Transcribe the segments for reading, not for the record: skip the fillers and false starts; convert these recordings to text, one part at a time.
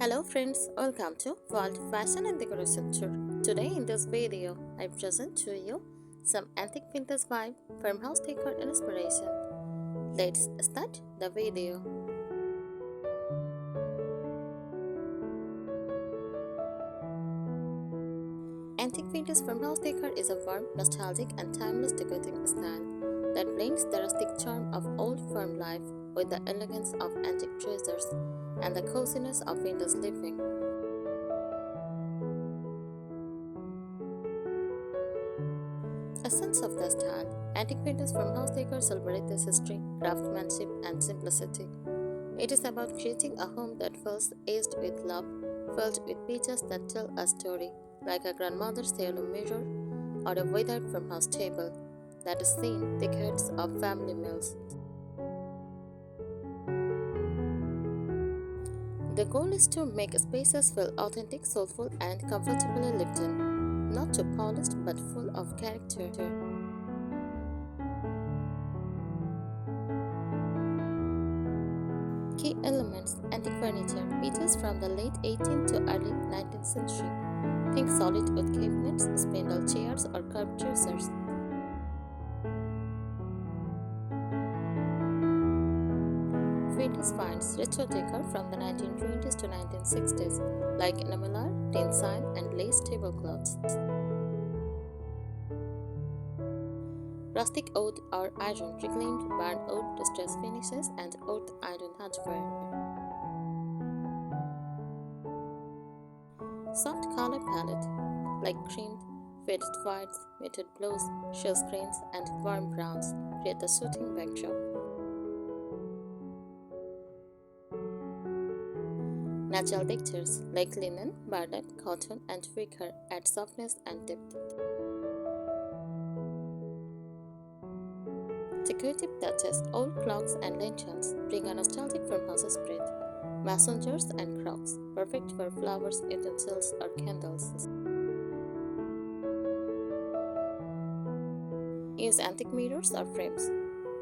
Hello friends, welcome to World Fashion and Decoration Tour. Today in this video, I present to you some antique vintage vibe farmhouse decor inspiration. Let's start the video. Antique vintage farmhouse decor is a warm, nostalgic and timeless decorating style that blends the rustic charm of old farm life with the elegance of antique treasures and the coziness of vintage living. Essence of the style, antique vintage farmhouse decor celebrates history, craftsmanship, and simplicity. It is about creating a home that feels aged with love, filled with pieces that tell a story, like a grandmother's heirloom mirror or a withered farmhouse table that is seen decades of family meals. The goal is to make spaces feel authentic, soulful, and comfortably lived in, not too polished but full of character. Key elements: antique furniture, pieces from the late 18th to early 19th century. Think solid wood cabinets, spindle chairs, or curved dressers. Vintage finds, retro decor from the 1920s to 1960s, like enamellar, tin sign, and lace tablecloths. Rustic oud or iron, reclaimed barn oud distress finishes, and oud iron hardware. Soft color palette, like creamed, faded whites, muted blues, shell greens, and warm browns, create a soothing backdrop. Natural textures like linen, burlap, cotton, and wicker add softness and depth. Decorative touches, old clocks and lanterns bring a nostalgic farmhouse spirit. Messengers and crocks, perfect for flowers, utensils, or candles. Use antique mirrors or frames.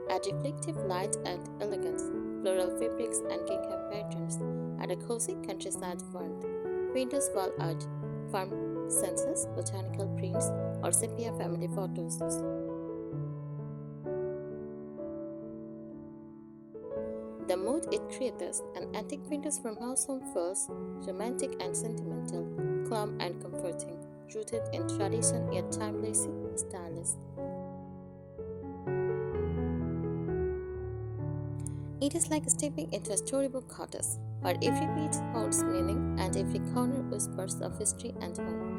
Add reflective light and elegance. Floral fabrics and gingham patterns add a cozy countryside warmth. Windows wall art, farm scences, botanical prints, or sepia family photos. The mood it creates, an antique vintage farmhouse home feels romantic and sentimental, calm and comforting, rooted in tradition yet timelessly stylish. It is like stepping into a storybook cottage, where every piece holds meaning and every corner whispers of history and home.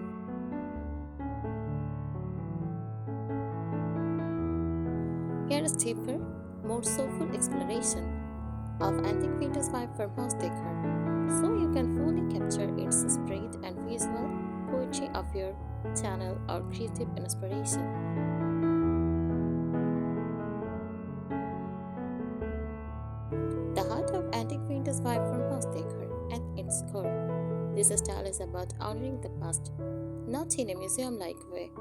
Here is deeper, more soulful exploration of antique vintage vibe farmhouse decor, so you can fully capture its spirit and visual poetry of your channel or creative inspiration. The heart of antique vintage vibe farmhouse decor at its core. This style is about honoring the past, not in a museum-like way,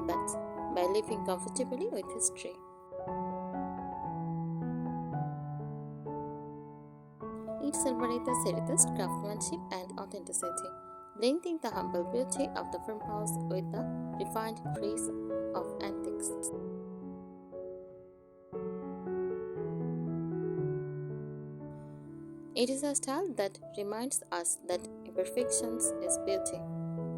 but by living comfortably with history. It celebrates heritage, craftsmanship, and authenticity, blending the humble beauty of the farmhouse with the refined grace of antiques. It is a style that reminds us that imperfection is beauty,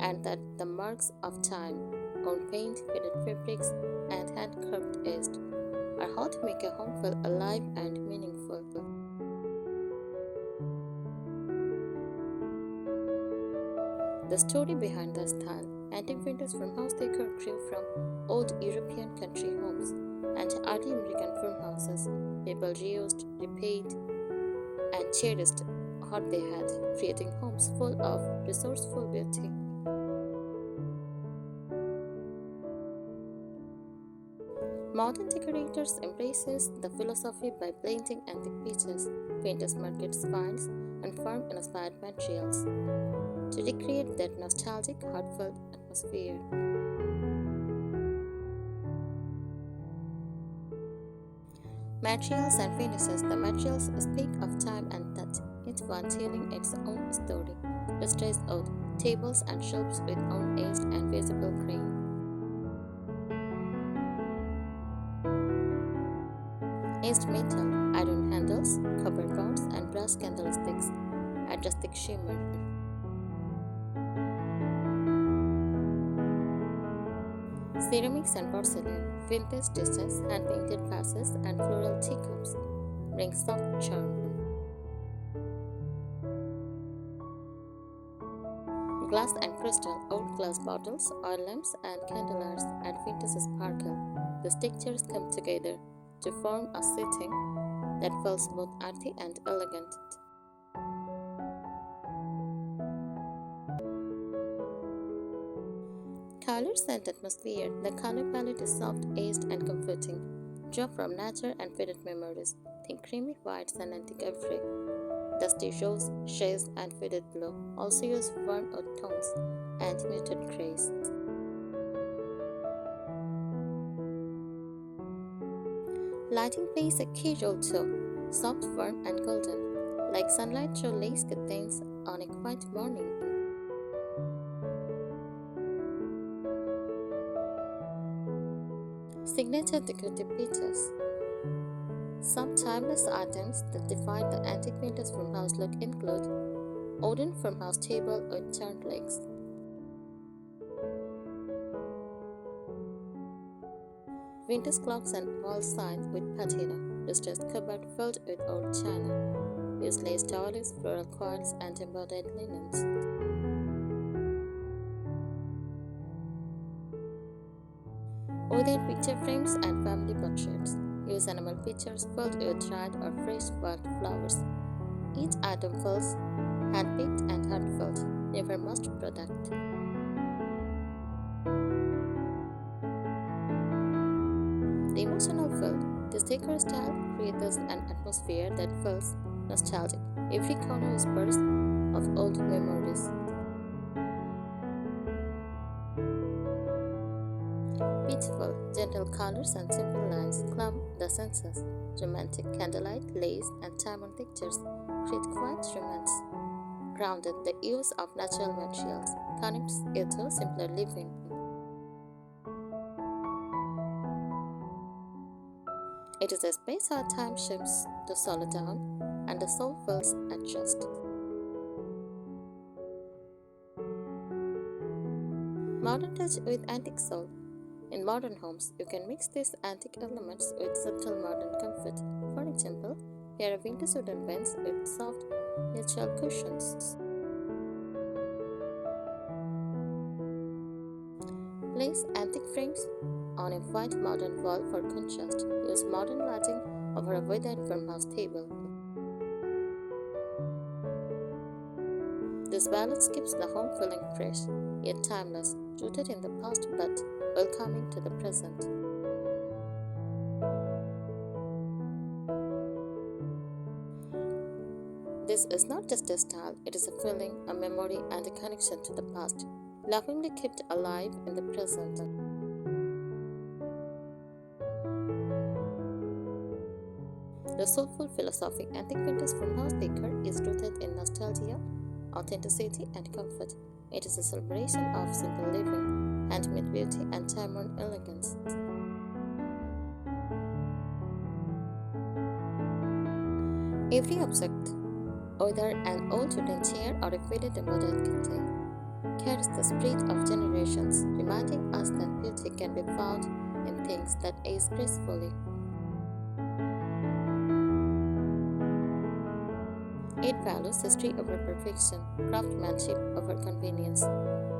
and that the marks of time on paint, faded fabrics, and hand-carved edges are how to make a home feel alive and meaningful. The story behind the style: antique vintage farmhouse decor grew from old European country homes and early American farmhouses. People reused, repaired, and cherished what they had, creating homes full of resourceful beauty. Modern decorators embraces the philosophy by blending antique pieces, vintage market finds, and farm-inspired materials to recreate that nostalgic, heartfelt atmosphere. Materials and finishes: the materials speak of time and touch. each one telling its own story. Illustrates oak, tables and shelves with own aged and visible grain. Aged metal, iron handles, copper pots, and brass candlesticks add rustic shimmer. Ceramics and porcelain, vintage dishes, hand-painted vases, and floral teacups bring soft charm. Glass and crystal, old glass bottles, oil lamps, and candelabras add vintage sparkle. These textures come together to form a setting that feels both arty and elegant. Colors and atmosphere. The color palette is soft, aged, and comforting. Draw from nature and faded memories. Think creamy whites and antique ivory. Dusty shades, and faded blue. Also use warm earth tones and muted grays. Lighting plays a key role too. Soft, warm, and golden, like sunlight through lace curtains on a quiet morning. Signature decorative pieces. Some timeless items that define the antique vintage farmhouse look include wooden farmhouse table with turned legs, vintage clocks and wall signs with patina, distressed cupboard filled with old china, use lace tireless, floral coils, and embroidered linens. Wooden picture frames and family portraits. Use animal pictures filled with dried or fresh wildflowers. Each item feels hand-picked and heartfelt, never mass product. The emotional feel. This decor style creates an atmosphere that feels nostalgic. Every corner is burst of old memories. Peaceful, gentle colors and simple lines calm the senses. Romantic candlelight, lace, and diamond textures create quiet romance. Grounded, the use of natural materials connects it to simpler living. It is a space where time shifts to slow down and the soul feels at rest. Modern touch with antique soul. In modern homes, you can mix these antique elements with subtle modern comfort. For example, here are vintage wooden bench with soft, natural cushions. Place antique frames on a white modern wall for contrast. Use modern lighting over a weathered farmhouse table. This balance keeps the home feeling fresh, yet timeless, rooted in the past but welcoming to the present. This is not just a style, it is a feeling, a memory, and a connection to the past, lovingly kept alive in the present. The soulful philosophy Antique Vintage Farmhouse Decor is rooted in nostalgia, authenticity, and comfort. It is a celebration of simple living, handmade beauty, and time-worn elegance. Every object, whether an old wooden chair or a faded embroidered curtain, carries the spirit of generations, reminding us that beauty can be found in things that age gracefully. It values history over perfection, craftsmanship over convenience,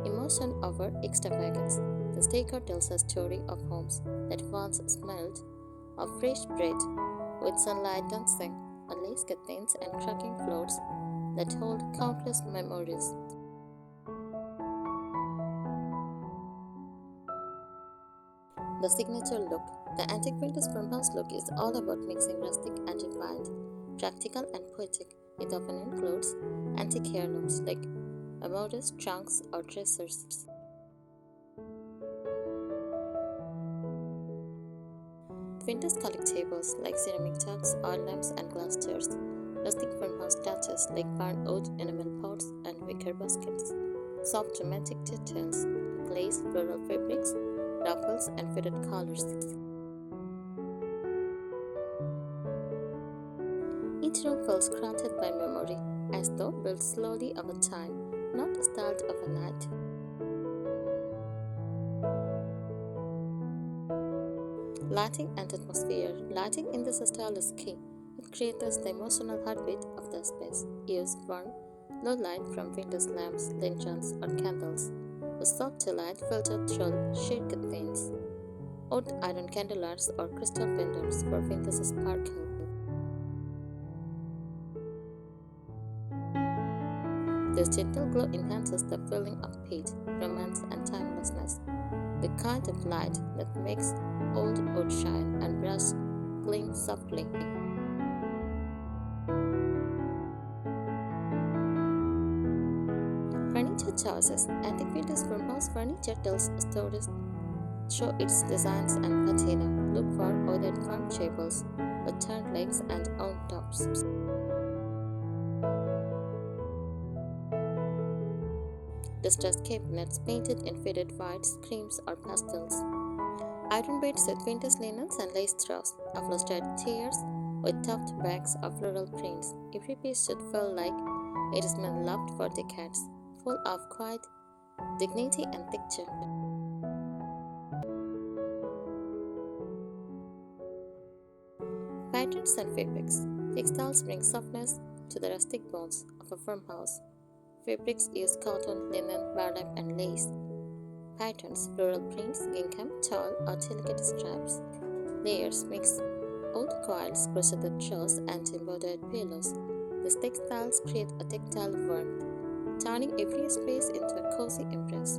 emotion over extravagance. This decor tells a story of homes that once smelled of fresh bread, with sunlight dancing on lace curtains and cracking floors that hold countless memories. The signature look. The antique vintage farmhouse look is all about mixing rustic and refined, practical and poetic. It often includes antique heirlooms like armoires, trunks, or dressers. Vintage collectibles like ceramic jugs, oil lamps, and glass jars. Rustic farmhouse touches touches like barn wood, enamel pots, and wicker baskets. Soft romantic details, lace, floral fabrics, ruffles, and faded colors. Each room feels crafted by memory, as though built slowly over time, not styled overnight. Lighting and atmosphere. Lighting in this style is key. It creates the emotional heartbeat of the space. Use warm, low light from window lamps, lanterns, or candles. The soft light filtered through shade curtains. Old iron candelabras or crystal pendants for windows sparkle. This gentle glow enhances the feeling of peace, romance, and timelessness. The kind of light that makes old wood shine and brass gleam softly. Furniture choices. Antique Vintage Farmhouse furniture tells stories, show its designs and patina. Look for ordered farm tables with turned legs and own tops. Distressed cabinets painted in faded whites, creams, or pastels. Iron beds with vintage linens and lace throws. Upholstered chairs with tufted backs of floral prints. Every piece should feel like it has been loved for decades, full of quiet, dignity, and texture. Patterns and fabrics. Textiles bring softness to the rustic bones of a farmhouse. Fabrics use cotton, linen, burlap, and lace. Patterns, floral prints, gingham, tulle, or delicate stripes. Layers mix old coils, crocheted throws, and embroidered pillows. These textiles create a tactile warmth, turning every space into a cozy embrace.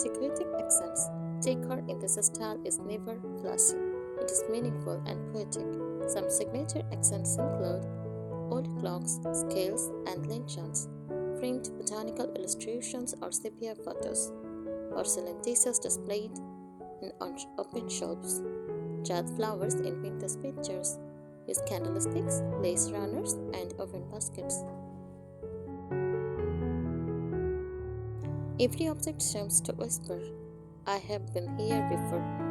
Decorative accents. Decor in this style is never flashy. It is meaningful and poetic. Some signature accents include old clocks, scales, and lanterns, framed botanical illustrations or sepia photos, porcelain dishes displayed in open shelves, jade flowers in vintage pictures, use candlesticks, lace runners, and oven baskets. Every object seems to whisper, I have been here before.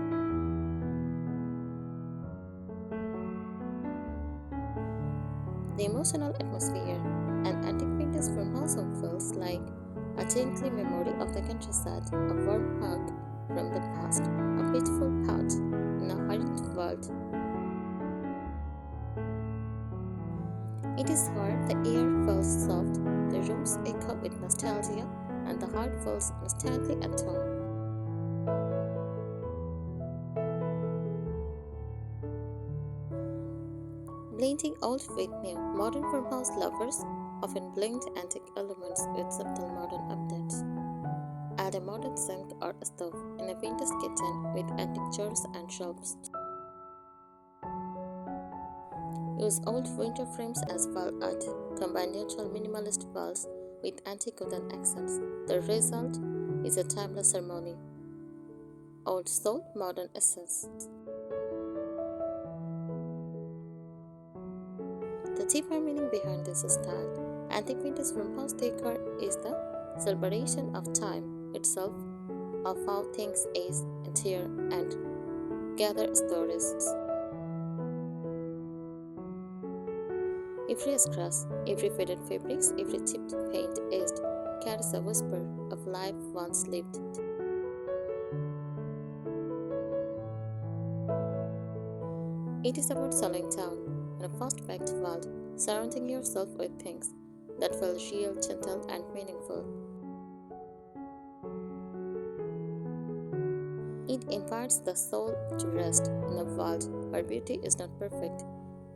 The emotional atmosphere. An antique vintage farmhouse home feels like a gently memory of the countryside, a warm hug from the past, a peaceful pouch in a hurried world. It is where the air feels soft, the rooms echo with nostalgia, and the heart feels instantly at home. Blending old with new, modern farmhouse lovers often blend antique elements with subtle modern updates. Add a modern sink or a stove in a vintage kitchen with antique chairs and shelves. Use old window frames as wall art. Combine neutral minimalist walls with antique wooden accents. The result is a timeless harmony. Old soul, modern essence. The deeper meaning behind this style, antique vintage farmhouse decor is the celebration of time itself, of how things age and tear and gather stories. Every scratch, every faded fabrics, every chipped paint edged carries a whisper of life once lived. It is about slowing down in a fast-paced world, surrounding yourself with things that feel real, gentle, and meaningful. It invites the soul to rest in a world where beauty is not perfect,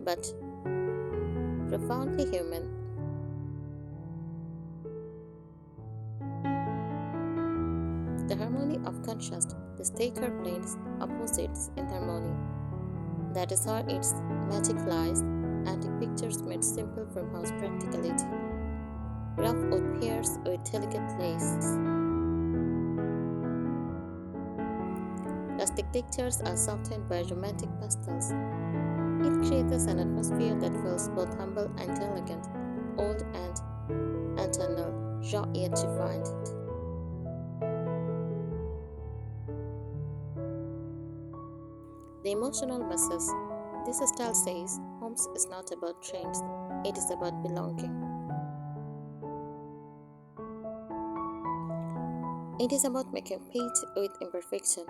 but profoundly human. The harmony of contrast. This decor blends opposites in harmony. That is how its magic lies. Antique pictures made simple farmhouse practicality. Rough wood pairs with delicate lace. rustic textures are softened by romantic pastels. It creates an atmosphere that feels both humble and elegant, old and eternal, raw yet refined. The emotional message. This style says homes is not about trends, it is about belonging. It is about making peace with imperfection,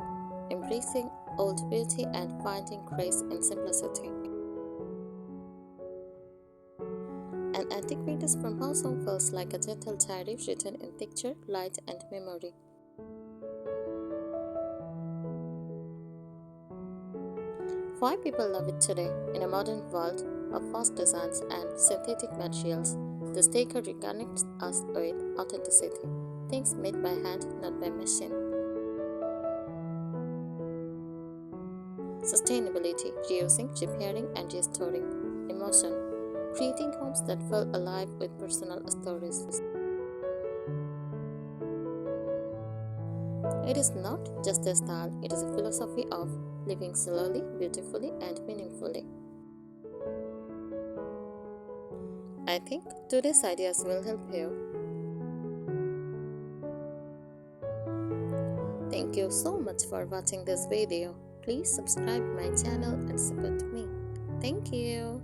embracing old beauty and finding grace in simplicity. An antique vintage farmhouse home feels like a gentle diary written in texture, light, and memory. Why people love it today? In a modern world of fast designs and synthetic materials, this decor reconnects us with authenticity, things made by hand, not by machine. Sustainability, reusing, repairing, and restoring. Emotion, creating homes that feel alive with personal stories. It is not just a style, it is a philosophy of living slowly, beautifully, and meaningfully. I think today's ideas will help you. Thank you so much for watching this video. Please subscribe my channel and support me. Thank you.